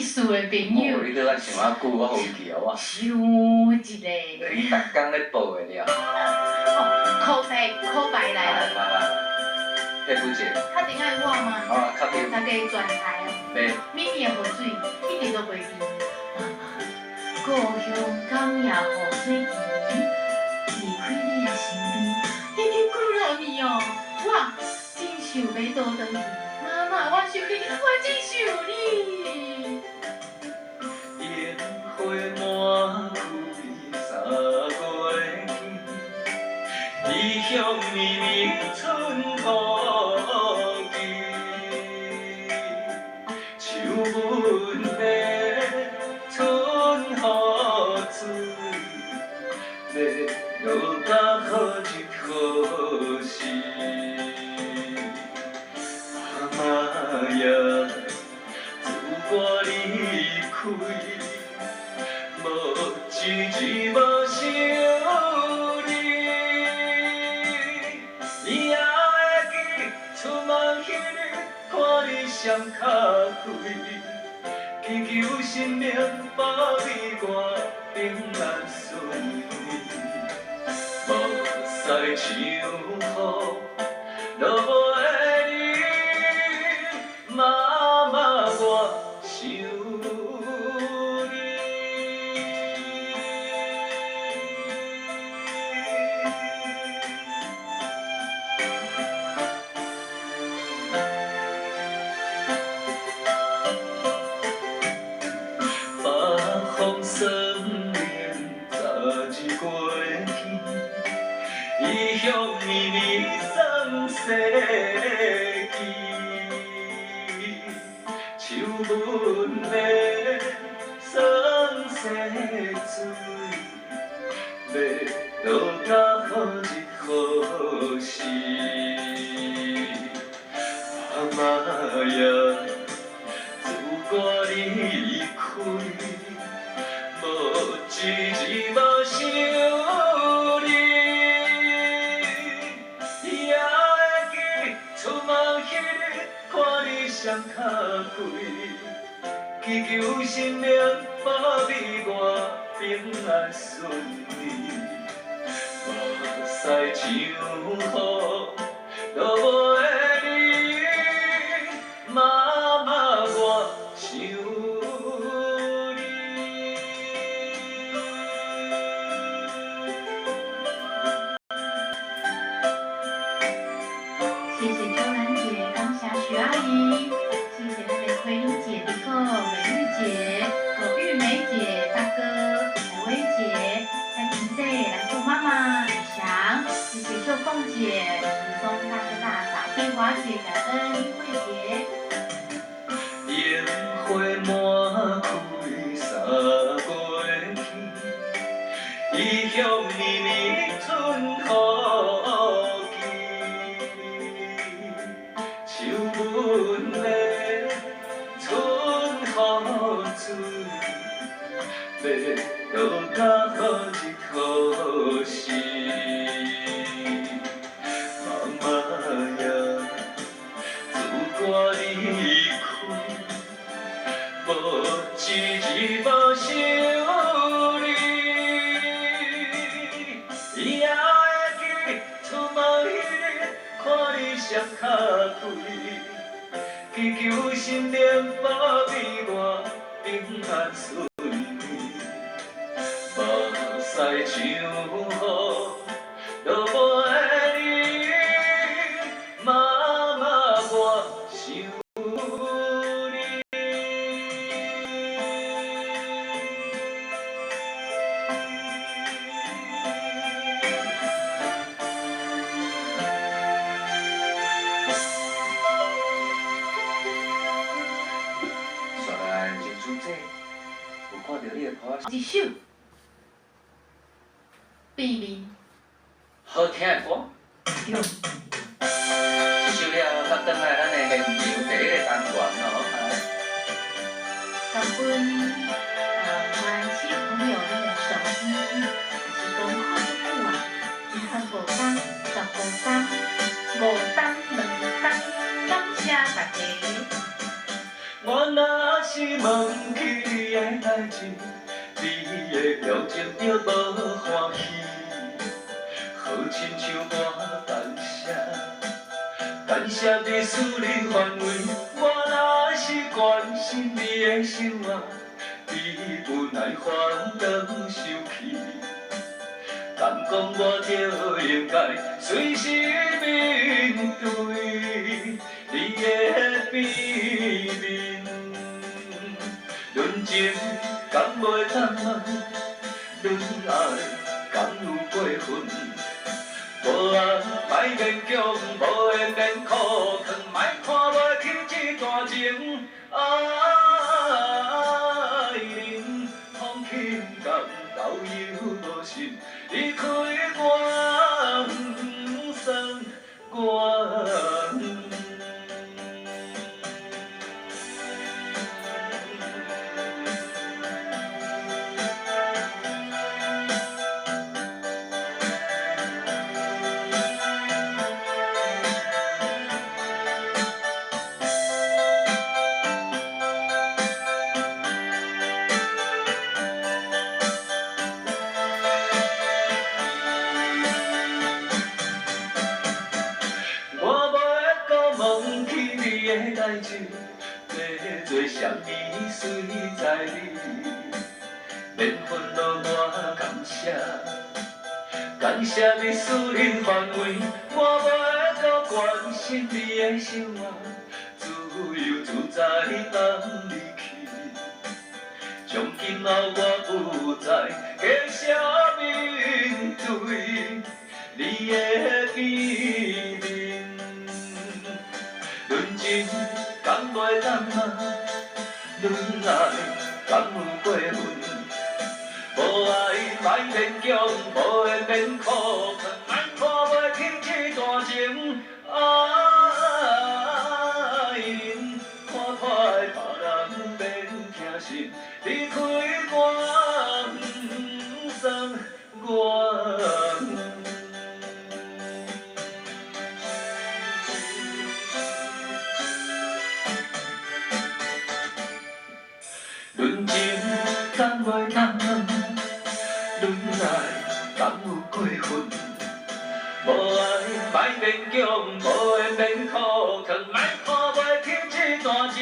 意思的朋友。你对我想啊久，我好奇哦。想一个。你逐工咧报的了。口白来了。黑不姐。他顶爱我吗？啊，确定。大家转台哦。袂。咪咪的河水一直都袂停。故乡港也河水奇，离开你的身边，已经几多年哦。我真想要倒转去，妈妈，我想你，我真想你。烟花满开3月天，异乡绵绵春雨季，秋分白，春雨水，要落到好日好时。妈呀！自我离开，无一字无想你，也会记出门迄日看你双脚开，祈求生命保庇我平安顺利，无使像雨落袂离，妈妈我想你。北风霜凉12月天，异乡绵绵送世纪，秋分白，送世水，要落到好日好时。妈呀！自我离开，无一字无想你，也会记出门迄日看你双脚开，祈求生命保庇我平安顺利，无使像雨落袂离，妈妈我想你。谢谢秋兰姐、刚霞、徐阿姨，谢谢那位奎丽姐、迪克、美玉姐、葛玉梅姐、大哥、海薇姐、蔡婷姐、蓝兔妈妈、李翔，谢谢秀凤姐、李松大哥大嫂、飞华姐、感恩玉慧姐。烟花满开3月天，异乡绵绵春雨季，秋分白，春雨水，要落到好日好时。妈呀！自我离开，无一字无想你，也会记出门迄日看你双脚开，祈求生命保庇我平安顺利，无使像雨落袂离，妈妈我想你。刷来认主姐，有看到你的歌。一首秘密。好听的歌。对。这首了，咱转来咱的现场第一个单元哦。感恩关系朋友的手机，是讲好久啊，25档、15档、5档、2档，感谢大家。我若是忘记你的代志，你的表情就无欢喜。好亲像我感谢，感谢你私人范围。我若是关心你的生活，你无奈反当受气。敢讲我就应该随时面对你的秘密。论情敢袂当啊，论爱敢有过分？无爱莫勉强，无缘免苦劝，莫看袂起这段情。爱人风轻感投有无心，离开我不算我。忘记你的代志，要做啥物随在你。免烦恼我感谢，感谢你私人范围，我袂搁关心你的生活，自由自在当离去。从今后我不再假设面对你的秘密。论情敢袂当啊，论爱敢有过分？无爱莫勉强，无缘免苦劝，莫看袂起这段情。爱人看破别人免疼心，离开我不算我。论情敢袂当，论爱敢有过分？无爱莫勉强，无缘免苦劝，莫看袂起这段情。